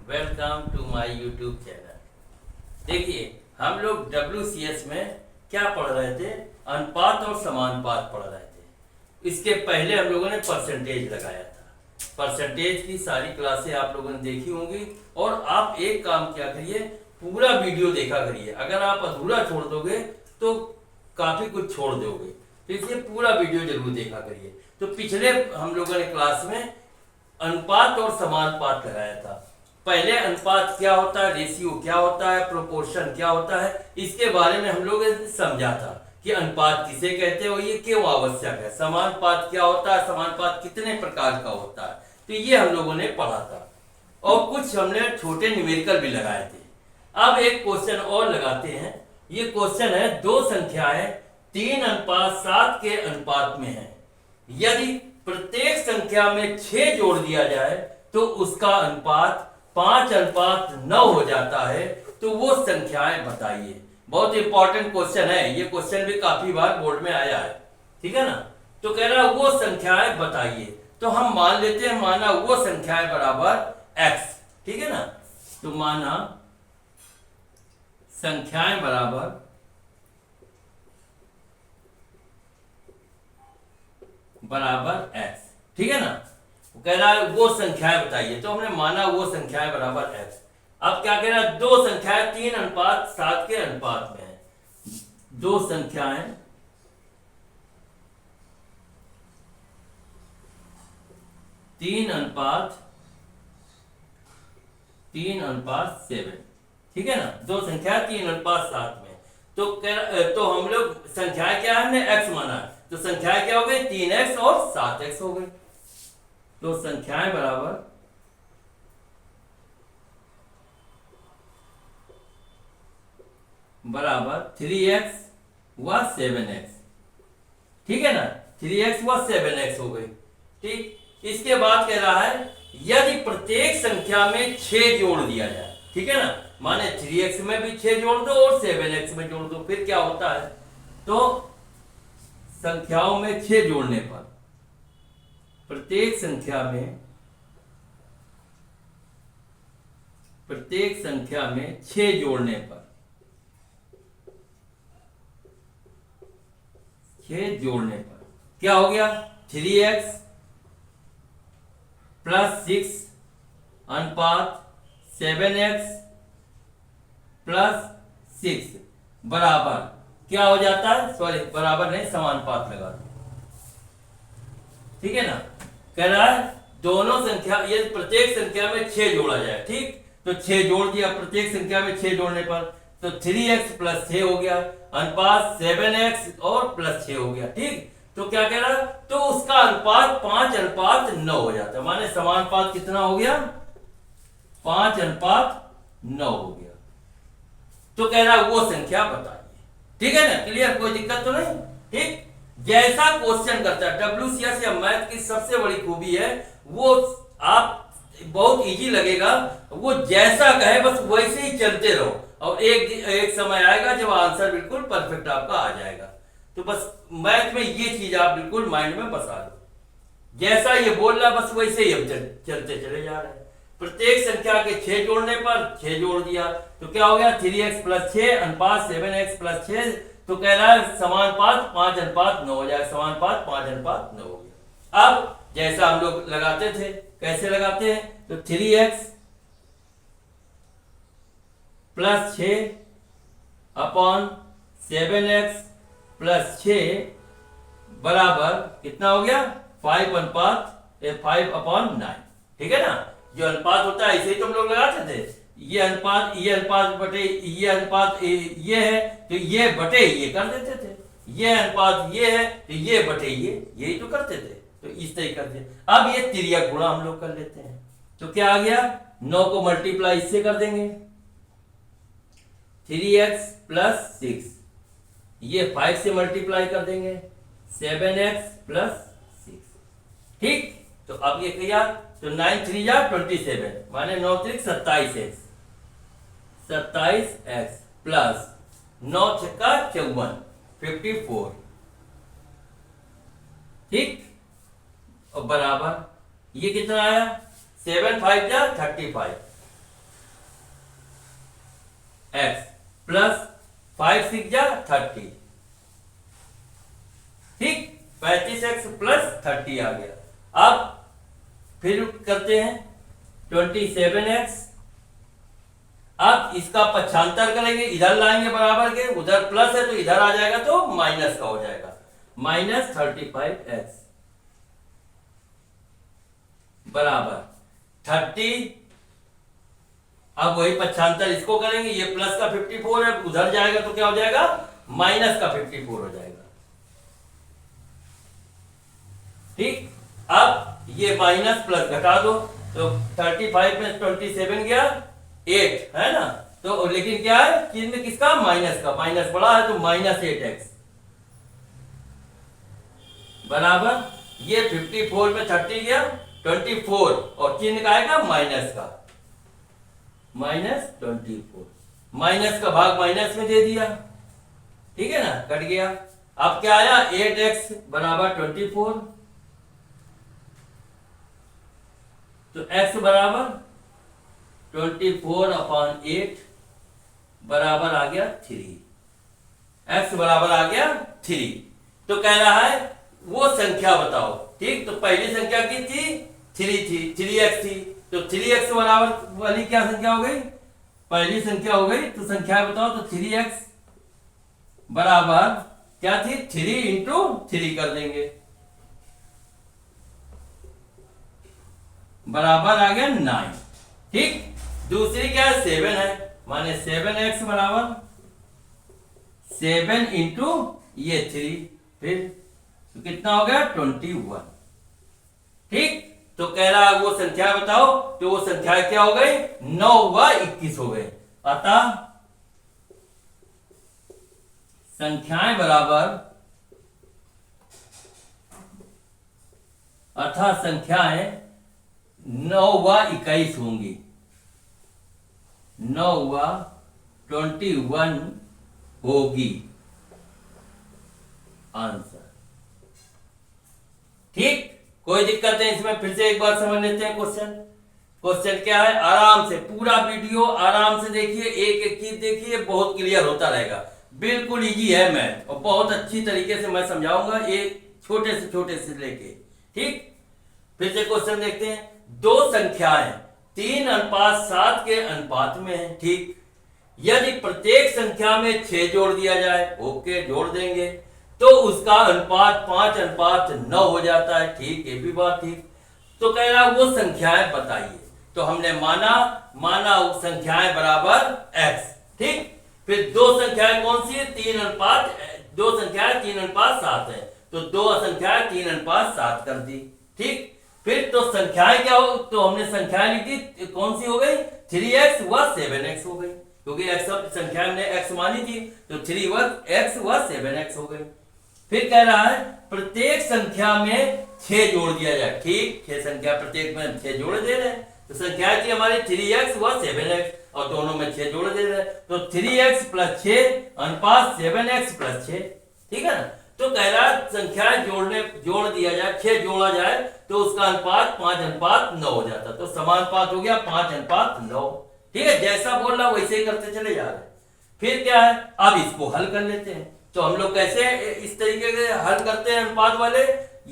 Welcome to my YouTube channel. देखिए, हम लोग WCS में क्या पढ़ रहे थे? अनुपात और समानुपात पढ़ रहे थे। इसके पहले हम लोगों ने परसेंटेज लगाया था। परसेंटेज की सारी क्लासें आप लोगों ने देखी होंगी। और आप एक काम क्या करिए, पूरा वीडियो देखा करिए। अगर आप अधूरा छोड़ दोगे तो काफी कुछ छोड़ दोगे, तो इसलिए पूरा वीडियो जरूर देखा करिए। तो पिछले हम लोगों ने क्लास में अनुपात और समानुपात लगाया था। पहले अनुपात क्या होता है, रेशियो क्या होता है, प्रोपोर्शन क्या होता है, इसके बारे में हम लोगों ने समझा था कि अनुपात किसे कहते हैं और ये क्यों आवश्यक है। समानुपात क्या होता है, समानुपात कितने प्रकार का होता है, तो ये हम लोगों ने पढ़ा था। और कुछ हमने छोटे न्यूमेरिकल भी लगाए थे। अब एक क्वेश्चन और लगाते हैं। ये क्वेश्चन है, दो संख्याएं 3:7 के अनुपात में है। यदि प्रत्येक संख्या में 6 जोड़ दिया जाए तो उसका अनुपात 5:9 हो जाता है। तो वो संख्याएं बताइए। बहुत इंपॉर्टेंट क्वेश्चन है। ये क्वेश्चन भी काफी बार बोर्ड में आया है, ठीक है ना। तो कह रहा है वो संख्याएं बताइए। तो हम मान लेते हैं, माना वो संख्याएं बराबर x, ठीक है ना। तो माना संख्याएं बराबर x, ठीक है ना। कह रहा है वो संख्याएं बताइए। तो हमने माना वो संख्याएं बराबर x। अब क्या कह रहा है, दो संख्याएं 3:7 के अनुपात में है। दो संख्याएं 3:7, ठीक है ना। दो संख्या 3:7 में। तो हम लोग संख्याएं क्या है, हमने x माना है। तो संख्याएं क्या हो गई, 3x और 7x हो गई। तो संख्याएं बराबर 3x व 7x, ठीक है ना। 3x व 7x हो गई, ठीक। इसके बाद कह रहा है, यदि प्रत्येक संख्या में 6 जोड़ दिया जाए, ठीक है ना। माने 3x में भी 6 जोड़ दो और 7x में जोड़ दो, फिर क्या होता है। तो संख्याओं में 6 जोड़ने पर, प्रत्येक संख्या में 6 जोड़ने पर, 6 जोड़ने पर क्या हो गया, 3x + 6 अनुपात 7x + 6 बराबर क्या हो जाता है, सॉरी बराबर नहीं, समानुपात लगा दो, ठीक है ना। कह रहा है दोनों संख्या, यदि प्रत्येक संख्या में 6 जोड़ा जाए, ठीक। तो 6 जोड़ दिया, प्रत्येक संख्या में 6 जोड़ने पर, तो 3x + 6 हो गया, अनुपात 7x और +6 हो गया, ठीक। तो क्या कह रहा है, तो उसका अनुपात 5:9 हो जाता है। माने समानुपात कितना हो गया, 5:9 हो गया। तो कह रहा है वो संख्या बताइए, ठीक है ना। क्लियर, कोई दिक्कत तो नहीं, ठीक। जैसा क्वेश्चन करता है, WCS या मैथ की सबसे बड़ी खूबी है, वो आप बहुत इजी लगेगा। वो जैसा कहे बस वैसे ही चलते रहो, और एक समय आएगा जब आंसर बिल्कुल परफेक्ट आपका आ जाएगा। तो बस मैथ में ये चीज आप बिल्कुल माइंड में बसा लो। जैसा ये बोल रहा बस वैसे ही हम चलते चले जा रहे हैं। प्रत्येक संख्या के 6 जोड़ने पर 6 जोड़ दिया, तो क्या हो गया, 3x + 6 अनुपात 7x + 6। तो कह रहा है समानुपात 5:9 हो जाए, समानुपात 5:9 हो गया। अब जैसा हम लोग लगाते थे, कैसे लगाते हैं, तो 3x + 6 अपॉन 7x + 6 बराबर कितना हो गया, 5:9, ठीक है ना। जो अनुपात होता है इसे तो हम लोग लगाते थे। ये अनुपात बटे ये अनुपात ये है, तो ये बटे ये कर देते थे। ये अनुपात ये है, तो ये बटे ये, यही तो करते थे। तो इस तरह करते। अब ये तिर्यक गुणा हम लोग कर लेते हैं। तो क्या आ गया, 9 को मल्टीप्लाई इससे कर देंगे, 3x + 6, ये 5 से मल्टीप्लाई कर देंगे, 7x + 6, ठीक। तो अब ये किया, तो 9 3 जा 27, माने 9 3 27x प्लस 9 6 54, 54, ठीक। और बराबर ये कितना आया, 7 5 जा 35, एक्स प्लस 5 6 जा 30, ठीक, 35x प्लस 30 आ गया। अब फिर करते हैं 27x। अब इसका पक्षांतर करेंगे, इधर लाएंगे बराबर के, उधर प्लस है तो इधर आ जाएगा तो माइनस का हो जाएगा, माइनस 35x बराबर 30। अब वही पक्षांतर इसको करेंगे, ये प्लस का 54 है, उधर जाएगा तो क्या हो जाएगा, माइनस का 54 हो जाएगा, ठीक। अब ये माइनस प्लस घटा दो तो 35 में 27 गया 8 है ना, तो लेकिन क्या है चिन्ह किसका, माइनस का, माइनस बड़ा है तो माइनस 8x बराबर, ये 54 में 30 गया 24 और चिन्ह का आएगा माइनस का, माइनस 24, माइनस का भाग माइनस में दे दिया, ठीक है ना, कट गया। अब क्या आया 8x बराबर 24, तो x बराबर 24/8 बराबर आ गया 3, x बराबर आ गया 3। तो कह रहा है वो संख्या बताओ, ठीक, तो पहली संख्या की थी 3 थी, 3x थी, तो 3x बराबर वाली क्या संख्या हो गई, पहली संख्या हो गई, तो संख्या बताओ, तो 3x बराबर क्या थी 3 इंटू 3 कर देंगे, बराबर आ गया 9, ठीक। दूसरी क्या है 7 है, माने 7x बराबर 7 इंटू ये 3, फिर तो कितना हो गया 21, ठीक। तो कह रहा वो संख्या बताओ, तो वो संख्या क्या हो गई 9 व 21 हो गए, अतः संख्याएं बराबर, अतः संख्याएं 9 व 21 होंगी, 9 व 21 होगी आंसर, ठीक। कोई दिक्कत है इसमें, फिर से एक बार समझ लेते हैं क्वेश्चन। क्वेश्चन क्या है, आराम से पूरा वीडियो आराम से देखिए, एक एक चीज देखिए, बहुत क्लियर होता रहेगा, बिल्कुल इजी है मैथ और बहुत अच्छी तरीके से मैं समझाऊंगा, एक छोटे से लेके, ठीक। फिर से क्वेश्चन देखते हैं, दो संख्याएं 3:7 के अनुपात में है, ठीक। यदि प्रत्येक संख्या में 6 जोड़ दिया जाए, ओके जोड़ देंगे, तो उसका अनुपात 5:9 हो जाता है, ठीक, ये भी बात ठीक। तो कह रहा वो संख्याएं बताइए, तो हमने माना वो संख्याएं बराबर x, ठीक। फिर दो संख्याएं कौन सी है, 3:7 है, तो दो संख्याएं 3:7 कर दी, ठीक। फिर तो संख्याएं क्या हो, तो हमने संख्याएं लिखी कौन सी हो गई 3x व 7x हो गई, क्योंकि x संख्या हमने x मानी थी, तो 3x व 7x हो गई। फिर कह रहा है प्रत्येक संख्या में 6 जोड़ दिया जाए, ठीक, 6 संख्या प्रत्येक में 6 जोड़ दे रहे हैं, तो संख्या थी हमारी 3x व 7x और दोनों में 6 जोड़ दे रहे हैं, तो 3x + 6 अनुपात 7x + 6, ठीक है ना। तो कह रहा है संख्याएं जोड़ दिया जाए, 6 जोड़ा जाए तो उसका अनुपात 5:9 हो जाता, तो समानुपात हो गया 5:9, ठीक है। जैसा बोल रहा वैसे ही करते चले जा रहे हैं। फिर क्या है, अब इसको हल कर लेते हैं, तो हम लोग कैसे इस तरीके से हल करते हैं अनुपात वाले,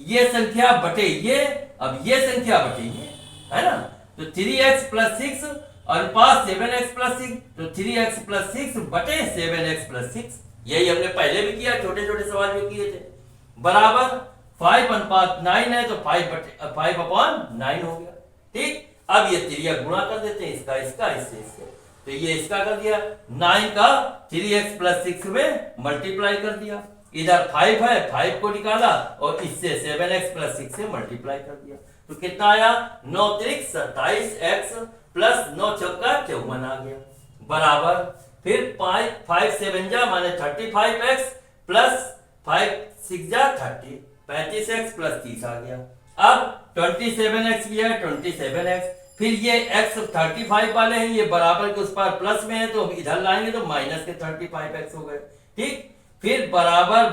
ये संख्या बटे ये, अब ये संख्या बटे ये, है ना, तो 3x + 6 अनुपात 7x + 6, तो 3x + 6 बटे 7x + 6, यही हमने पहले भी किया, छोटे सवाल जो किए थे, बराबर 5:9 है, तो 5/9 हो गया, ठीक। अब ये तिरिया गुणा कर देते हैं, इसका इससे, तो ये इसका कर दिया, 9 का 3x + 6 में मल्टीप्लाई कर दिया, इधर 5 है, 5 को निकाला और इससे 7x + 6 से मल्टीप्लाई कर दिया, तो कितना आया 9 त्रिक 27x प्लस 9 चौका 54 आ गया, बराबर फिर 5 7 जा माने 35x प्लस 5 6 जा 30, 35x + 30 आ गया। अब 27x भी है, 27x, फिर ये x 35 वाले हैं, ये बराबर के उस पर प्लस में है, तो इधर लाएंगे तो माइनस के 35x हो गए, ठीक। फिर बराबर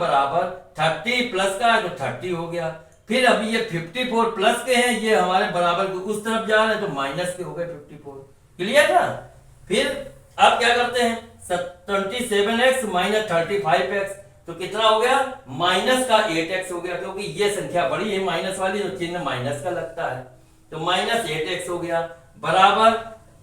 30 प्लस का है तो 30 हो गया, फिर अभी ये 54 प्लस के हैं, ये हमारे बराबर के उस तरफ जा रहे हैं, तो माइनस के हो गए 54, क्लियर ना। फिर अब क्या करते हैं, 27x माइनस 35x, तो कितना हो गया, माइनस का 8x हो गया, क्योंकि ये संख्या बड़ी है माइनस वाली, तो चिन्ह माइनस का लगता है, तो माइनस 8x हो गया, बराबर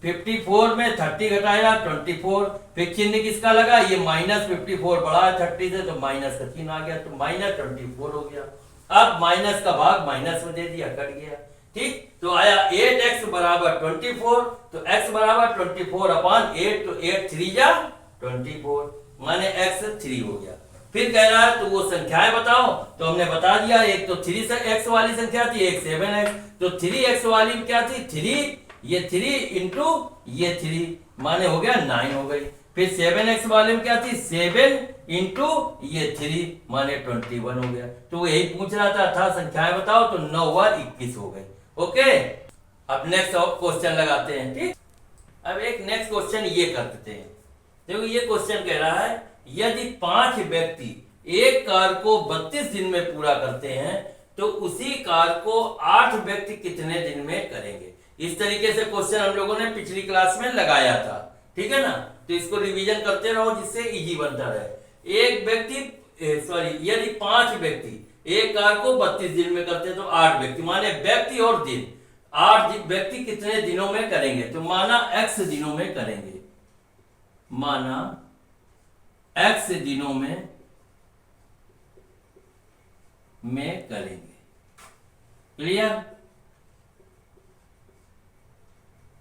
54 में 30 घटाया 24, फिर चिन्ह किसका लगा, ये माइनस 54 बड़ा है 30 से, तो माइनस का चिन्ह आ गया, तो माइनस 24 हो गया। अब माइनस का भाग माइनस में दे दिया, कट गया, ठीक, तो आया 8x बराबर 24, तो x बराबर 24 अपान 8, तो 8 3 जा 24, माने x 3 हो गया। फिर कह रहा है तो वो संख्याएं बताओ, तो हमने बता दिया, एक तो 3 से x वाली संख्या थी, एक 7x, तो 3x वाली क्या थी 3, ये 3 इंटू ये 3 माने हो गया 9 हो गई। फिर 7x वाले में क्या थी 7 इंटू ये 3 माने 21 हो गया। तो वो यही पूछ रहा था संख्याएं बताओ, तो 9 व 21 हो गई। ओके, अब नेक्स्ट क्वेश्चन लगाते हैं, ठीक। अब एक नेक्स्ट क्वेश्चन ये कर देते हैं, देखो ये क्वेश्चन कह रहा है यदि 5 व्यक्ति एक कार्य को 32 दिन में पूरा करते हैं तो उसी कार्य को 8 व्यक्ति कितने दिन में करेंगे। इस तरीके से क्वेश्चन हम लोगों ने पिछली क्लास में लगाया था, ठीक है ना, तो इसको रिवीजन करते रहो जिससे इजी बनता रहे। एक व्यक्ति सॉरी यदि 5 व्यक्ति एक कार्य को 32 दिन में करते हैं तो 8 व्यक्ति, माने व्यक्ति और दिन, 8 व्यक्ति कितने दिनों में करेंगे, तो माना x दिनों में करेंगे, माना x दिनों में करेंगे। क्लियर,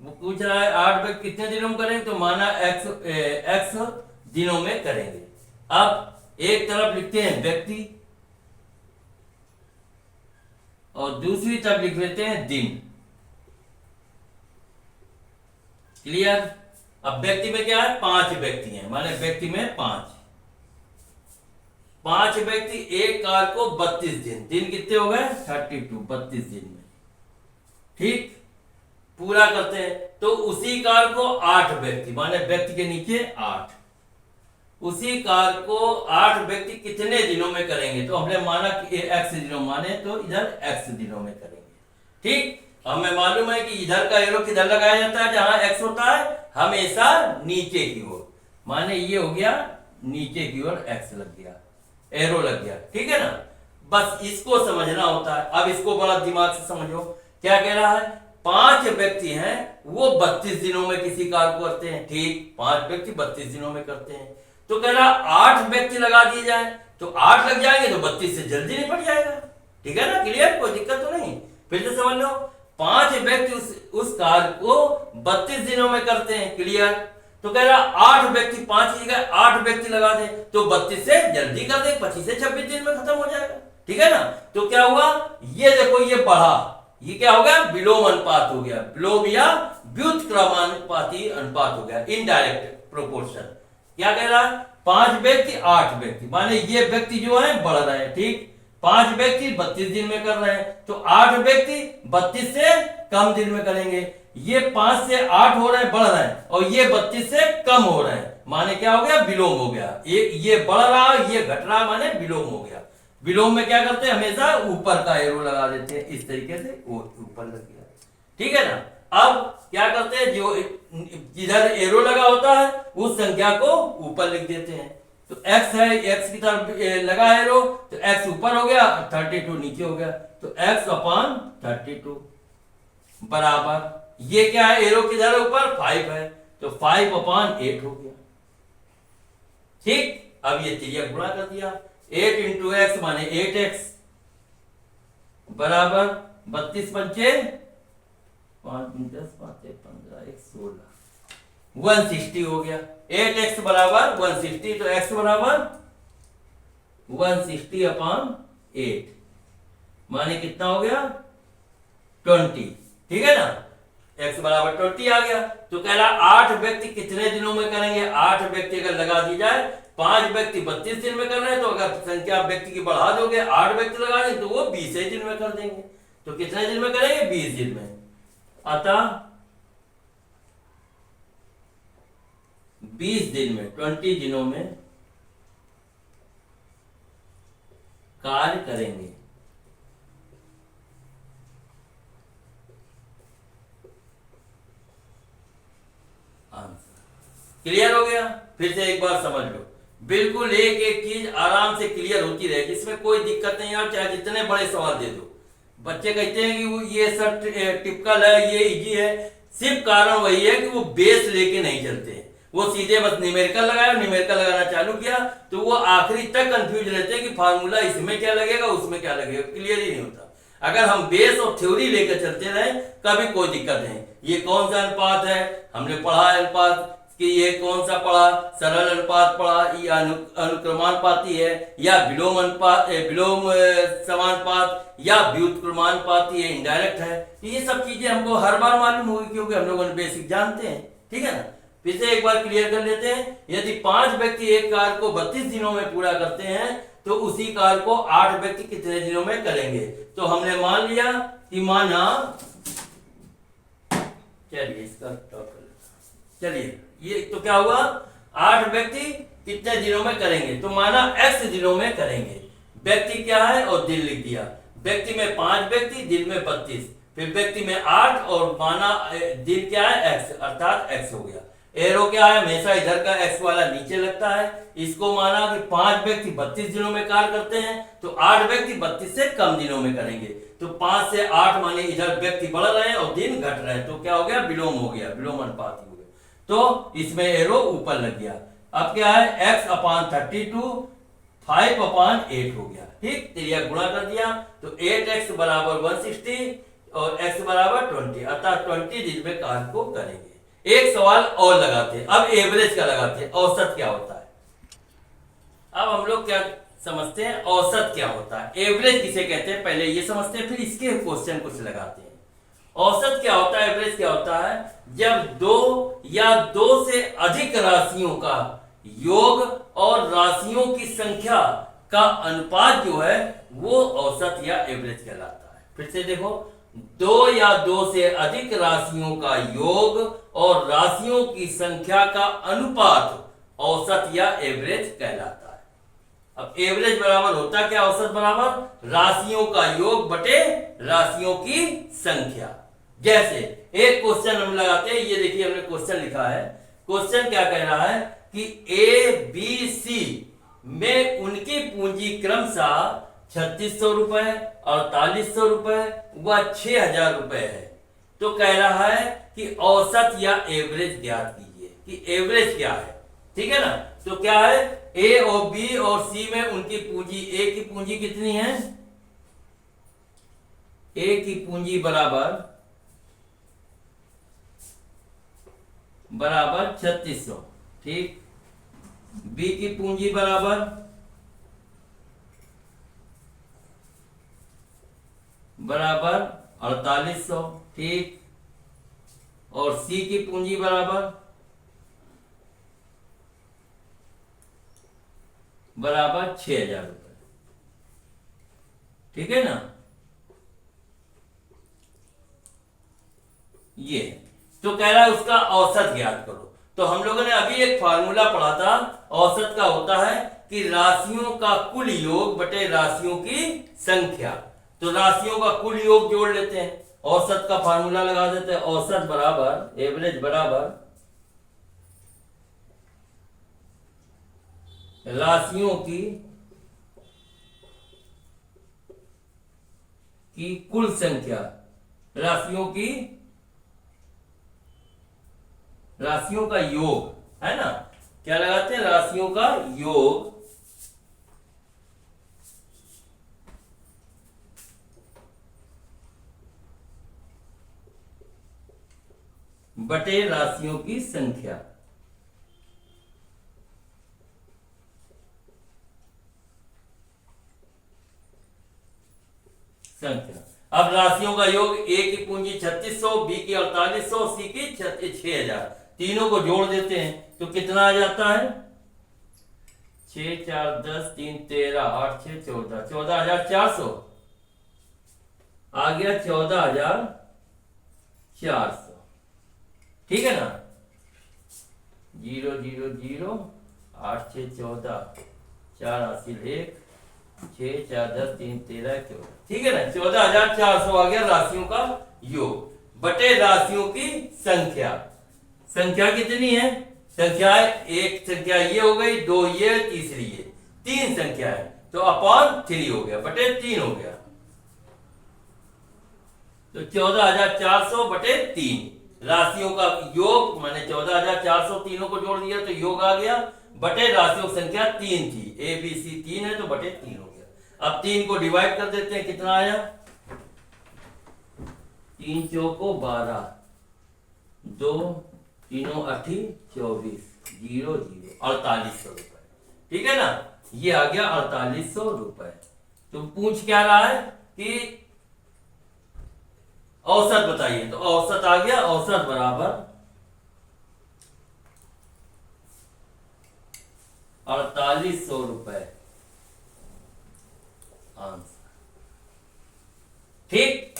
वो पूछ रहा है 8 व्यक्ति कितने दिनों में करेंगे, तो माना x दिनों में करेंगे। अब एक तरफ लिखते हैं व्यक्ति और दूसरी तरफ लिख लेते हैं दिन। क्लियर, अब व्यक्ति में क्या है 5 व्यक्ति हैं, माने व्यक्ति में 5 व्यक्ति एक कार को 32 दिन, दिन कितने हो गए 32, 32 दिन में, ठीक, पूरा करते हैं। तो उसी कार को 8 व्यक्ति, माने व्यक्ति के नीचे 8, उसी कार को 8 व्यक्ति कितने दिनों में करेंगे, तो हमने माना कि x दिनों, माने तो इधर x दिनों में करेंगे, ठीक। हमें मालूम है कि इधर का एरो किधर लगाया जाता है, जहां x होता है हमेशा नीचे की ओर, माने ये हो गया नीचे की ओर x लग गया, एरो लग गया, ठीक है ना। बस इसको समझना होता है। अब इसको बड़ा दिमाग से समझो, क्या कह रहा है 5 व्यक्ति हैं वो 32 दिनों में किसी कार्य को करते हैं, ठीक, 5 व्यक्ति 32 दिनों में करते हैं, तो कह रहा 8 व्यक्ति लगा दिए जाए, तो 8 लग जाएंगे तो 32 से जल्दी निपट जाएगा, ठीक है ना। क्लियर, कोई दिक्कत तो नहीं। फिर से समझ लो, 5 व्यक्ति उस कार्य को 32 दिनों में करते हैं, क्लियर, तो कह रहा 8 व्यक्ति 5 की जगह 8 व्यक्ति लगा दे तो 32 से जल्दी कर दे, 25 से 26 दिन में खत्म हो जाएगा, ठीक है ना। तो क्या हुआ, ये देखो ये बढ़ा, ये क्या हो गया विलोम अनुपात हो गया, विलोम या व्युत्क्रमानुपाती अनुपात हो गया, इनडायरेक्ट प्रोपोर्शन। क्या कह रहा है 5 व्यक्ति 8 व्यक्ति, माने ये व्यक्ति जो है बढ़ रहे हैं, ठीक, 5 व्यक्ति 32 दिन में कर रहे हैं, तो 8 व्यक्ति 32 से कम दिन में करेंगे, ये 5 से 8 हो रहे हैं बढ़ रहे हैं, और ये 32 से कम हो रहे हैं, माने क्या हो गया विलोम हो गया, ये बढ़ रहा ये घट रहा, माने विलोम हो गया। विलोम में क्या करते हैं हमेशा ऊपर का एरो लगा देते हैं, इस तरीके से वो ऊपर लग गया, ठीक है ना। अब क्या करते हैं, जो जिधर एरो लगा होता है उस संख्या को ऊपर लिख देते हैं, तो x है, x की तरफ लगा एरो तो x ऊपर हो गया, 32 नीचे हो गया, तो x अपान 32 बराबर ये क्या है, एरो किधर ऊपर 5 है, तो 5 अपान 8 हो गया, ठीक। अब ये तिर्यक गुणा कर दिया, 8 इंटू एक्स माने 8x बराबर 32 पंचे 5 10 5 15 1 16 160 हो गया। 8x बराबर 160, तो x बराबर 160 अपान 8 माने कितना हो गया 20, ठीक है ना। x बराबर 20 आ गया, तो कह रहा 8 व्यक्ति कितने दिनों में करेंगे, 8 व्यक्ति अगर लगा दी जाए, 5 व्यक्ति 32 दिन में कर रहे हैं, तो अगर संख्या व्यक्ति की बढ़ा दोगे 8 व्यक्ति लगा देंगे तो वो 20 दिन में कर देंगे, तो कितने दिन में करेंगे 20 दिन में, अतः 20 दिन में 20 दिनों में कार्य करेंगे। आंसर क्लियर हो गया। फिर से एक बार समझ लो, बिल्कुल एक एक चीज आराम से क्लियर होती रहेगी, इसमें कोई दिक्कत नहीं है। चाहे जितने बड़े सवाल दे दो, बच्चे कहते हैं कि वो ये सब टिपिकल है, ये इजी है, सिर्फ कारण वही है कि वो बेस लेके नहीं चलते हैं। वो सीधे बस न्यूमेरिकल लगाया, न्यूमेरिकल लगाना चालू किया तो वो आखिरी तक कंफ्यूज रहते हैं कि फार्मूला इसमें क्या लगेगा उसमें क्या लगेगा, क्लियर ही नहीं होता। अगर हम बेस और थ्योरी लेकर चलते रहे कभी कोई दिक्कत नहीं। ये कौन सा अनुपात है, हमने पढ़ा है अनुपात कि ये कौन सा पढ़ा, सरल अनुपात पढ़ा, ये अनुक्रमानुपाती है या विलोम अनुपात, विलोम समानुपात या व्युत्क्रमानुपाती है, इनडायरेक्ट है। तो ये सब चीजें हमको हर बार मालूम होगी क्योंकि हम लोगों ने बेसिक जानते हैं, ठीक है ना। फिर से एक बार क्लियर कर लेते हैं। यदि 5 व्यक्ति एक कार्य को 32 दिनों में पूरा करते हैं तो उसी कार्य को 8 व्यक्ति कितने दिनों में करेंगे। तो हमने मान लिया कि माना, चलिए इसका टॉप कर लेते, चलिए ये तो क्या हुआ, 8 व्यक्ति कितने दिनों में करेंगे, तो माना x दिनों में करेंगे। व्यक्ति क्या है और दिन लिख दिया, व्यक्ति में 5 व्यक्ति, दिन में 32, फिर व्यक्ति में 8 और माना दिन क्या है x, अर्थात x हो गया। एरो क्या है, हमेशा इधर का x वाला नीचे लगता है। इसको माना कि 5 व्यक्ति 32 दिनों में कार्य करते हैं तो 8 व्यक्ति 32 से कम दिनों में करेंगे। तो 5 से 8 माने इधर व्यक्ति बढ़ रहे हैं और दिन घट रहे हैं, तो क्या हो गया, विलोम हो गया, विलोम अनुपात हो गया। तो इसमें एरो ऊपर लग गया। अब क्या है, x/32 5/8 हो गया, ठीक। त्रिया गुणा कर दिया तो 8x बराबर 160 और x बराबर 20, अर्थात 20 दिन में कार्य को करेंगे। एक सवाल और लगाते हैं, अब एवरेज का लगाते हैं, औसत क्या होता है। अब हम लोग क्या समझते हैं, औसत क्या होता है, एवरेज किसे कहते हैं, पहले ये समझते हैं फिर इसके क्वेश्चन कुछ लगाते हैं। औसत क्या होता है, एवरेज क्या होता है, जब 2 या 2 से अधिक राशियों का योग और राशियों की संख्या का अनुपात जो है वो औसत या एवरेज कहलाता है। फिर से देखो, 2 या 2 से अधिक राशियों का योग और राशियों की संख्या का अनुपात औसत या एवरेज कहलाता है। अब एवरेज बराबर होता क्या, औसत बराबर राशियों का योग बटे राशियों की संख्या। जैसे एक क्वेश्चन हम लगाते हैं, ये देखिए हमने क्वेश्चन लिखा है। क्वेश्चन क्या कह रहा है कि ए बी सी में उनकी पूंजी क्रमशः 3600 रुपए, 4800 रुपए व 6000 रुपए है। तो कह रहा है कि औसत या एवरेज ज्ञात कीजिए कि एवरेज क्या है, ठीक है ना। तो क्या है, ए और बी और सी में उनकी पूंजी, ए की पूंजी कितनी है, ए की पूंजी बराबर 3600, ठीक। बी की पूंजी बराबर 4800, ठीक। और सी की पूंजी बराबर 6000 रुपए, ठीक है ना। ये तो कह रहा है उसका औसत ज्ञात करो। तो हम लोगों ने अभी एक फार्मूला पढ़ा था, औसत का होता है कि राशियों का कुल योग बटे राशियों की संख्या। तो राशियों का कुल योग जोड़ लेते हैं, औसत का फार्मूला लगा देते हैं। औसत बराबर एवरेज बराबर राशियों की कुल संख्या, राशियों का योग है ना, क्या लगाते हैं, राशियों का योग बटे राशियों की संख्या। अब राशियों का योग, ए की पूंजी 3600, बी की 4800, सी की 6000, तीनों को जोड़ देते हैं तो कितना आ जाता है, 6 4 10 3 13 8 6 14, 14400 आ गया, 14400, ठीक है ना। 0 0 0 8 6 14 4 हासिल 1 6 4 10 3 13 14, ठीक है ना। 14400 आ गया राशियों का योग बटे राशियों की संख्या। संख्या कितनी है, संख्याएं, एक संख्या ये हो गई, दो ये, तीसरी ये, तीन संख्याएं, तो अपॉन 3 हो गया, बटे 3 हो गया। तो 14,400 बटे 3 राशियों का योग, मैंने 14,400 तीनों को जोड़ दिया तो योग आ गया, बटे राशियों की संख्या 3 थी, ए बी सी 3 है तो बटे 3 हो गया। अब 3 को डिवाइड कर देते हैं, कितना आया, 3 चौको 12, 2 तीनों 8 24, 0 0, 4800 रुपए। ठीक है ना, ये आ गया 4800 रुपए। तो पूछ क्या रहा है कि औसत बताइए, तो औसत आ गया, औसत बराबर 4800 रुपए आंसर। ठीक,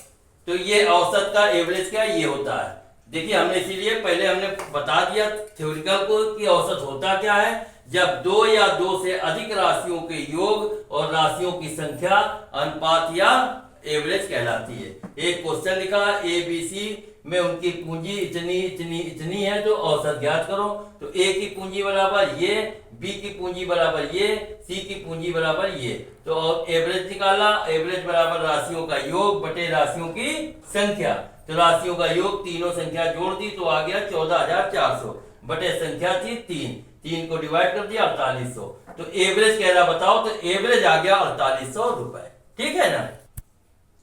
तो ये औसत का एवरेज क्या ये होता है। देखिए हमने इसीलिए पहले हमने बता दिया थ्योरिकल को कि औसत होता क्या है, जब दो या दो से अधिक राशियों के योग और राशियों की संख्या अनुपात या एवरेज कहलाती है। एक क्वेश्चन लिखा ए बी सी में उनकी पूंजी इतनी इतनी इतनी है तो औसत ज्ञात करो, तो ए की पूंजी बराबर ये, बी की पूंजी बराबर ये, सी की पूंजी बराबर ये, तो एवरेज निकाला, एवरेज बराबर राशियों का योग बटे राशियों की संख्या, तो राशियों का योग तीनों संख्या जोड़ दी तो आ गया 14,400 बटे संख्या थी 3 को डिवाइड कर दिया 4800, तो एवरेज कह रहा बताओ, तो एवरेज आ गया 4800 रुपए। ठीक है ना,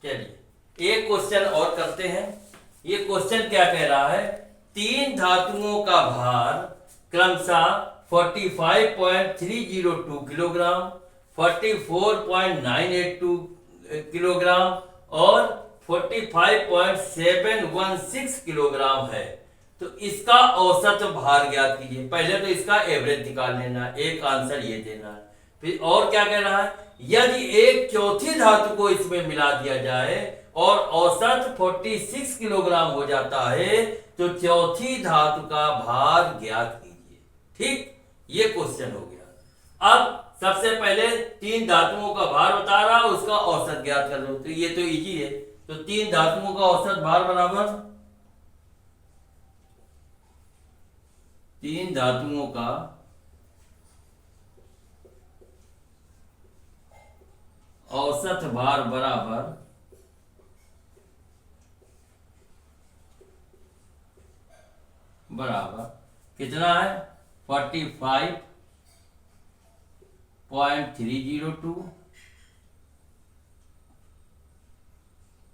चलिए एक क्वेश्चन और करते हैं। ये क्वेश्चन क्या कह रहा है, तीन धातुओं का भार क्रमशः 45.302 किलोग्राम, 44.982 किलोग्राम और 45.716 किलोग्राम है, तो इसका औसत भार ज्ञात कीजिए। पहले तो इसका एवरेज निकाल लेना, एक आंसर ये देना है। फिर और क्या कह रहा है, यदि एक चौथी धातु को इसमें मिला दिया जाए और औसत 46 किलोग्राम हो जाता है, तो चौथी धातु का भार ज्ञात कीजिए। ठीक, ये क्वेश्चन हो गया। अब सबसे पहले तीन धातुओं का भार बता रहा, उसका औसत ज्ञात कर लो, तो ये तो इजी है। तो तीन धातुओं का औसत भार बराबर, तीन धातुओं का औसत भार बराबर कितना है, 45.302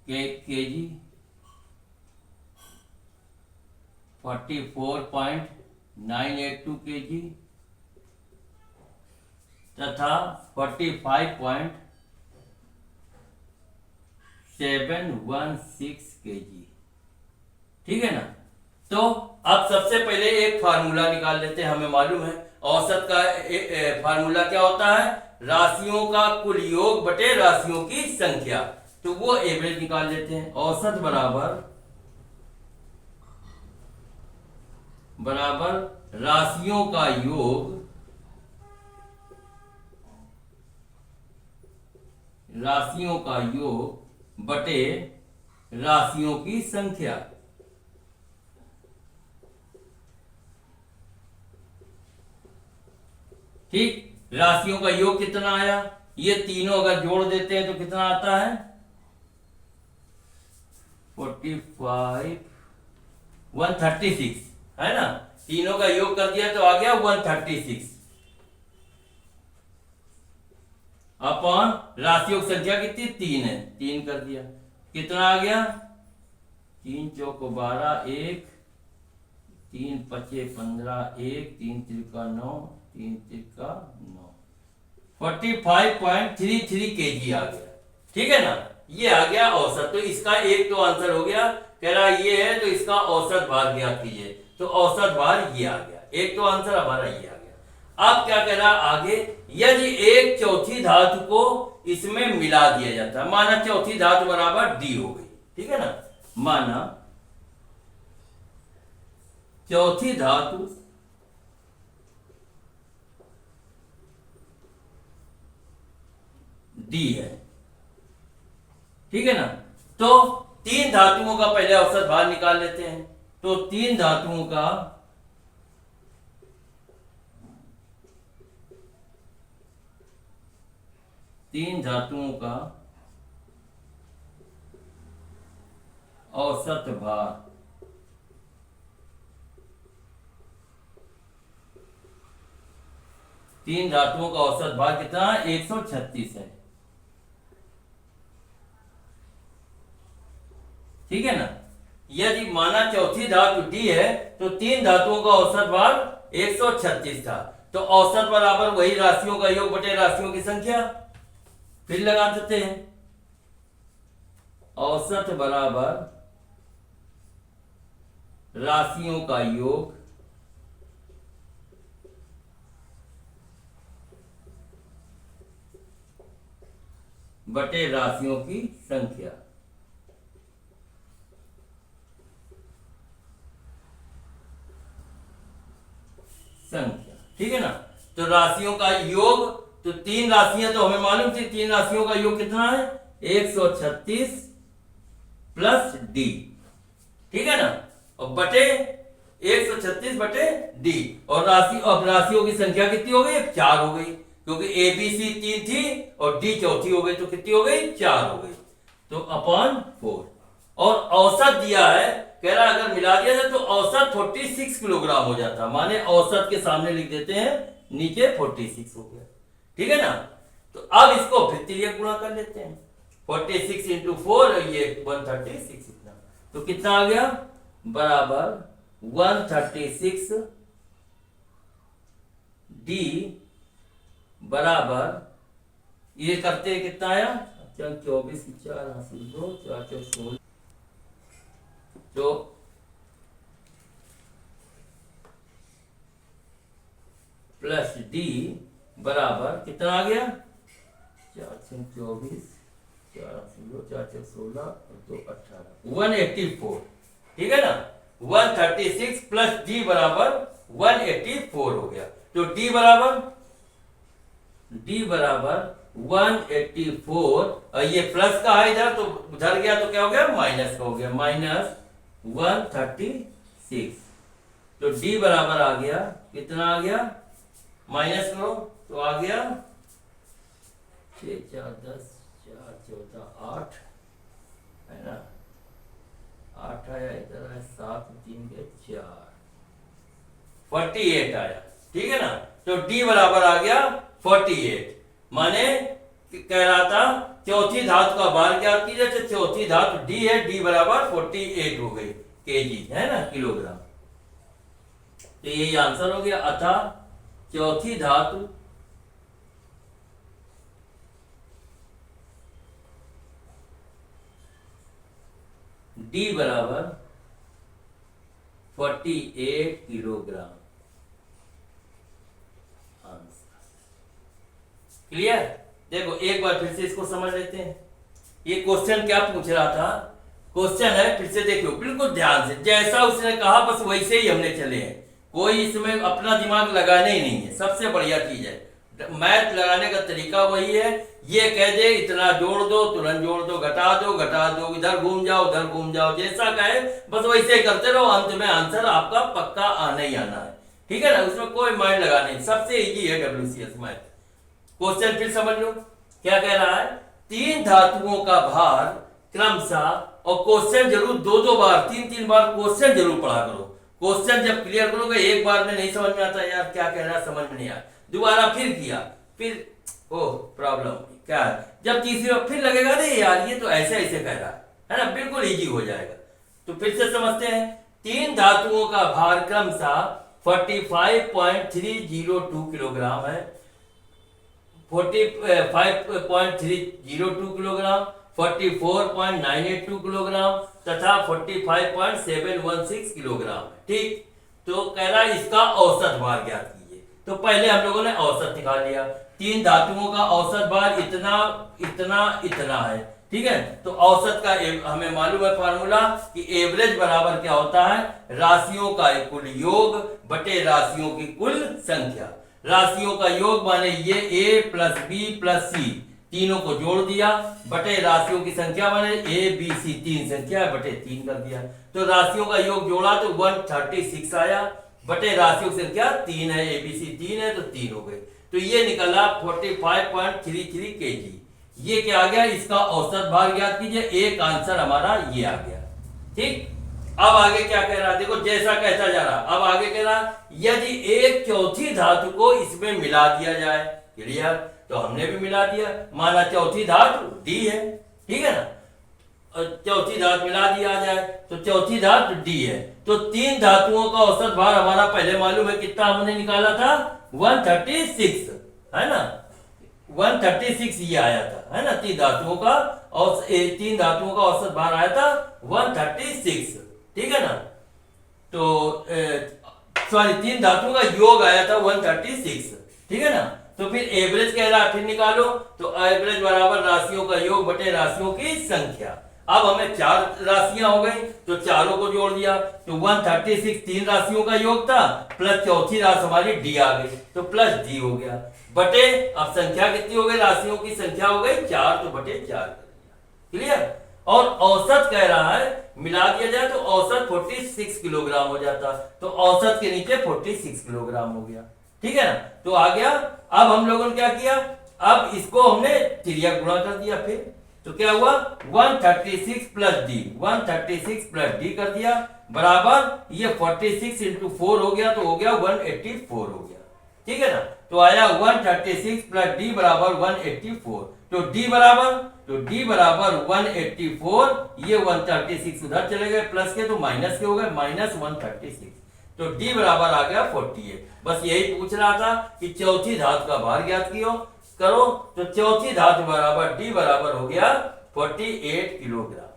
केजी, 44.982 केजी तथा 45.716 केजी। ठीक है ना, तो अब सबसे पहले एक फार्मूला निकाल लेते हैं। हमें मालूम है औसत का फार्मूला क्या होता है, राशियों का कुल योग बटे राशियों की संख्या, तो वो एवरेज निकाल लेते हैं। औसत बराबर राशियों का योग, राशियों का योग बटे राशियों की संख्या। ठीक, राशियों का योग कितना आया, ये तीनों अगर जोड़ देते हैं तो कितना आता है, 136 है ना, तीनों का योग कर दिया तो आ गया 136 अपॉन राशियों की संख्या कितनी 3 है, 3 कर दिया, कितना आ गया, 3 चौको 12, 1 3 पचे 15, 1 3 तिरका 9, 3 तिरका 9, 45.33 केजी आ गया। ठीक है ना, ये आ गया औसत। तो इसका एक तो आंसर हो गया, कह रहा ये है तो इसका औसत भार ज्ञात कीजिए, तो औसत भार ये आ गया, एक तो आंसर हमारा ये आ गया। अब क्या कह रहा आगे, यदि एक चौथी धातु को इसमें मिला दिया जाता है, माना चौथी धातु बराबर डी हो गई। ठीक है ना, माना चौथी धातु डी है। ठीक है ना, तो तीन धातुओं का पहले औसत भार निकाल लेते हैं। तो तीन धातुओं का तीन धातुओं का औसत भार तीन धातुओं का औसत भार कितना है? 136 है। ठीक है ना। यदि माना चौथी धातु डी है तो तीन धातुओं का औसत भार 136 था, तो औसत बराबर वही राशियों का योग बटे राशियों की संख्या। फिर लगा देते हैं, औसत बराबर राशियों का योग बटे राशियों की संख्या। ठीक है ना। तो राशियों का योग, तो तीन राशियां तो हमें मालूम थी, तीन राशियों का योग कितना है? 136 प्लस डी। ठीक है ना। और बटे 136 बटे डी, और राशियों की संख्या कितनी हो गई? 4 हो गई, क्योंकि ए बी सी 3 थी और डी चौथी हो गई, तो कितनी हो गई? 4 हो गई। तो अपॉन 4। और औसत दिया है, कह रहा अगर मिला दिया जाए तो औसत 46 किलोग्राम हो जाता। माने औसत के सामने लिख देते हैं, नीचे 46 हो गया। ठीक है ना। तो अब इसको फिर तिर्यक गुणा कर लेते हैं, 46 इंटू 4, ये 136 इतना। तो कितना आ गया? बराबर 136 डी बराबर, ये करते हैं कितना आया? 24 4 हासिल 2 4 4 16, तो प्लस डी बराबर कितना आ गया? 4 6 24 4 0 4 4 16 और 2 18, 184। ठीक है ना। 136 प्लस डी बराबर 184 हो गया। तो डी बराबर 184, और ये प्लस का है इधर, तो उधर गया तो क्या हो गया? माइनस का हो गया, माइनस 136। तो डी बराबर आ गया, कितना आ गया? माइनस करो तो आ गया 6 4 10 4 14 8, है ना। 8 आया, इधर आया 7 3 के 4, 48 आया। ठीक है ना। तो डी बराबर आ गया 48। माने कह रहा था चौथी धातु का भार ज्ञात कीजिए, तो चौथी धातु डी है, डी बराबर 48 हो गई केजी, है ना, किलोग्राम। तो यही आंसर हो गया। अतः चौथी धातु डी बराबर 48 किलोग्राम। क्लियर। देखो एक बार फिर से इसको समझ लेते हैं। ये क्वेश्चन क्या पूछ रहा था? क्वेश्चन है, फिर से देखो बिल्कुल ध्यान से, जैसा उसने कहा बस वैसे ही हमने चले हैं। कोई इसमें अपना दिमाग लगाना ही नहीं है, सबसे बढ़िया चीज है। मैथ लगाने का तरीका वही है। ये कह दे इतना जोड़ दो, तुरंत जोड़ दो, घटा दो, इधर घूम जाओ उधर घूम जाओ, जैसा कहे बस वैसे ही करते रहो, अंत में आंसर आपका पक्का आना ही आना है। ठीक है ना। उसमें कोई माइंड लगाना नहीं, सबसे इजी है WCS मैथ। क्वेश्चन फिर समझ लो क्या कह रहा है। तीन धातुओं का भार क्रमशः, और क्वेश्चन जरूर दो बार 3 बार क्वेश्चन जरूर पढ़ा करो। क्वेश्चन जब क्लियर करोगे, एक बार में नहीं समझ में आता यार क्या कह रहा है, समझ में नहीं आया, दोबारा फिर किया, फिर ओह प्रॉब्लम क्या है, जब तीसरी बार फिर लगेगा अरे यार ये तो ऐसे ऐसे कह रहा है ना, बिल्कुल इजी हो जाएगा। तो फिर से समझते हैं। तीन धातुओं का भार क्रमशः 45.302 किलोग्राम है, 45.302 किलोग्राम, 44.982 किलोग्राम तथा 45.716 किलोग्राम। ठीक। तो कह रहा है इसका औसत भार ज्ञात कीजिए। तो पहले हम लोगों ने औसत निकाल लिया। तीन धातुओं का औसत भार इतना इतना इतना है। ठीक है। तो औसत का हमें मालूम है फार्मूला कि एवरेज बराबर क्या होता है? राशियों का कुल योग बटे राशियों की कुल संख्या। राशियों का योग माने ये a प्लस बी प्लस सी, तीनों को जोड़ दिया, बटे राशियों की संख्या माने ए बी सी, तीन संख्या है, बटे 3 कर दिया। तो राशियों का योग जोड़ा तो 136 आया, बटे राशियों की संख्या 3 है, ए बी सी 3 है तो 3 हो गए। तो ये निकला 45.33 kg। ये क्या आ गया, इसका औसत भार ज्ञात कीजिए। एक आंसर हमारा ये आ गया। ठीक, अब आगे क्या कह रहा है, देखो जैसा कहता जा रहा, अब आगे कह रहा यदि एक चौथी धातु को इसमें मिला दिया जाए। क्लियर, तो हमने भी मिला दिया, माना चौथी धातु डी है, ठीक है ना, चौथी धातु मिला दिया जाए तो चौथी धातु डी है। तो तीन धातुओं का औसत भार हमारा पहले मालूम है, कितना हमने निकाला था, 136, है ना, 136 ये आया था, है ना, तीन धातुओं का औसत भार आया था 136, ठीक है ना। तो सॉरी, तीन धातुओं का योग आया था 136, ठीक है ना। तो फिर एवरेज कह रहा है, फिर निकालो, तो एवरेज बराबर राशियों का योग बटे राशियों की संख्या। अब हमें चार राशियां हो गई, तो चारों को जोड़ दिया, तो 136 तीन राशियों का योग था, प्लस चौथी राशि हमारी डी आ गई, तो प्लस डी हो गया, बटे अब संख्या कितनी हो गई, राशियों की संख्या हो गई 4, तो बटे 4 कर दिया। क्लियर, और औसत कह रहा है मिला दिया जाए तो औसत 46 किलोग्राम हो जाता, तो औसत के नीचे 46 किलोग्राम हो गया, ठीक है ना। तो आ गया। अब हम लोगों ने क्या किया, अब इसको हमने त्रिया गुणा कर दिया, फिर तो क्या हुआ 136 प्लस डी, 136 प्लस डी कर दिया, बराबर ये 46 इंटू 4 हो गया, तो हो गया 184 हो गया, ठीक है ना। तो आया 136 प्लस डी बराबर 184, तो डी बराबर 184, ये 136 उधर चले गए प्लस के, तो माइनस के हो गए, माइनस 136, तो डी बराबर आ गया 48। बस यही पूछ रहा था कि चौथी धातु का भार ज्ञात करो, तो चौथी धातु बराबर डी बराबर हो गया 48 किलोग्राम,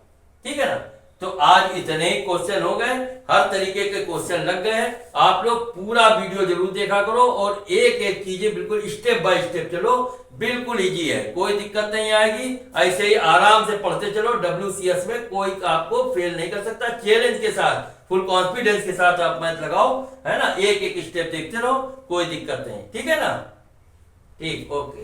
ठीक है ना। तो आज इतने ही क्वेश्चन हो गए, हर तरीके के क्वेश्चन लग गए। आप लोग पूरा वीडियो जरूर देखा करो और एक एक चीजें बिल्कुल स्टेप बाय स्टेप चलो, बिल्कुल इजी है, कोई दिक्कत नहीं आएगी। ऐसे ही आराम से पढ़ते चलो, WCS में कोई आपको फेल नहीं कर सकता। चैलेंज के साथ, फुल कॉन्फिडेंस के साथ आप मैथ लगाओ, है ना, एक एक स्टेप देखते रहो, कोई दिक्कत नहीं, ठीक है ना। ठीक, ओके,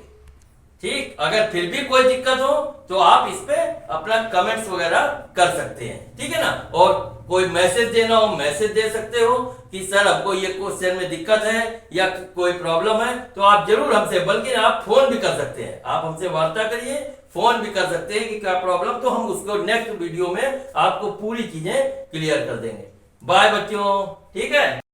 ठीक। अगर फिर भी कोई दिक्कत हो तो आप इस पे अपना कमेंट्स वगैरह कर सकते हैं, ठीक है ना। और कोई मैसेज देना हो, मैसेज दे सकते हो कि सर हमको ये क्वेश्चन में दिक्कत है या कोई प्रॉब्लम है, तो आप जरूर हमसे, बल्कि आप फोन भी कर सकते हैं, आप हमसे वार्ता करिए, फोन भी कर सकते हैं कि क्या प्रॉब्लम, तो हम उसको नेक्स्ट वीडियो में आपको पूरी चीजें क्लियर कर देंगे। बाय बच्चों, ठीक है।